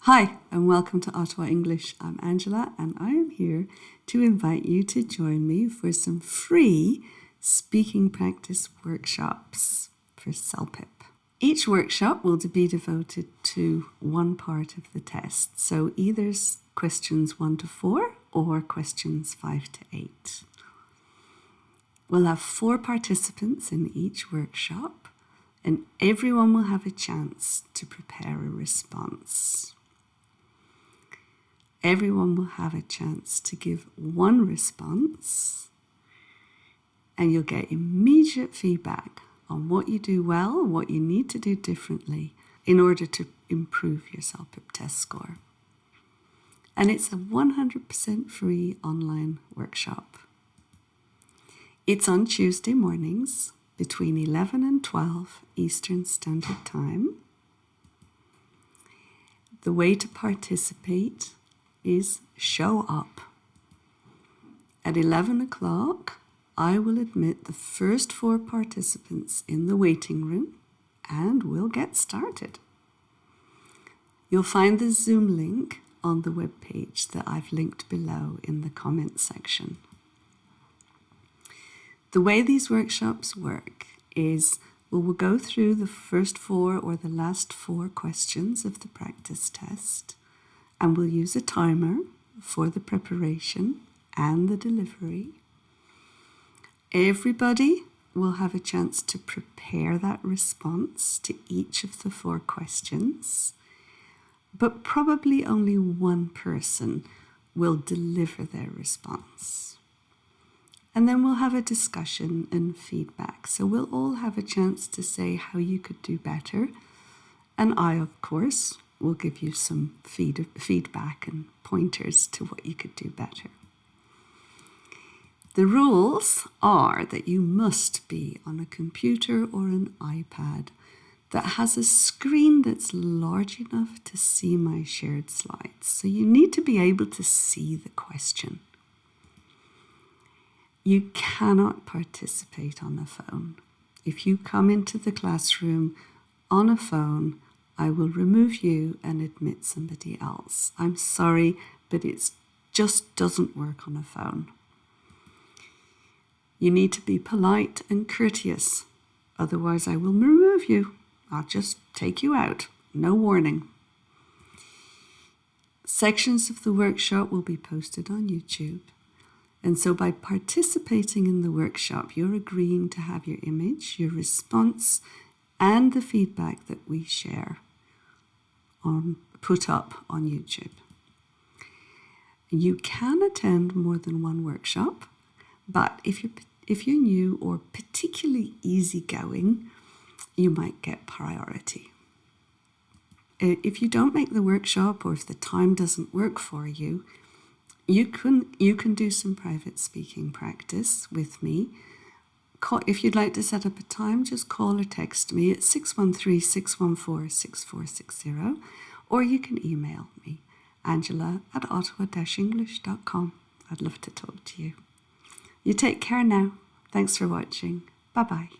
Hi, and welcome to Ottawa English. I'm Angela, and I am here to invite you to join me for some free speaking practice workshops for CELPIP. Each workshop will be devoted to one part of the test, so either questions 1 to 4 or questions 5 to 8. We'll have 4 participants in each workshop, and everyone will have a chance to prepare a response. Everyone will have a chance to give one response, and you'll get immediate feedback on what you do well, what you need to do differently in order to improve your CELPIP test score. And it's a 100% free online workshop. It's on Tuesday mornings between 11 and 12 Eastern Standard Time. The way to participate is show up. At 11 o'clock, I will admit the first 4 participants in the waiting room and we'll get started. You'll find the Zoom link on the webpage that I've linked below in the comments section. The way these workshops work is we'll go through the first 4 or the last 4 questions of the practice test, and we'll use a timer for the preparation and the delivery. Everybody will have a chance to prepare that response to each of the 4 questions, but probably only one person will deliver their response. And then we'll have a discussion and feedback. So we'll all have a chance to say how you could do better. And I, of course, will give you some feedback and pointers to what you could do better. The rules are that you must be on a computer or an iPad that has a screen that's large enough to see my shared slides. So you need to be able to see the question. You cannot participate on a phone. If you come into the classroom on a phone, I will remove you and admit somebody else. I'm sorry, but it just doesn't work on a phone. You need to be polite and courteous, otherwise I will remove you. I'll just take you out, no warning. Sections of the workshop will be posted on YouTube. And so by participating in the workshop, you're agreeing to have your image, your response, and the feedback that we share put up on YouTube. You can attend more than one workshop, but if you're new or particularly easygoing, you might get priority. If you don't make the workshop, or if the time doesn't work for you, you can do some private speaking practice with me. If you'd like to set up a time, just call or text me at 613-614-6460, or you can email me, angela@ottawa-english.com. I'd love to talk to you. You take care now. Thanks for watching. Bye-bye.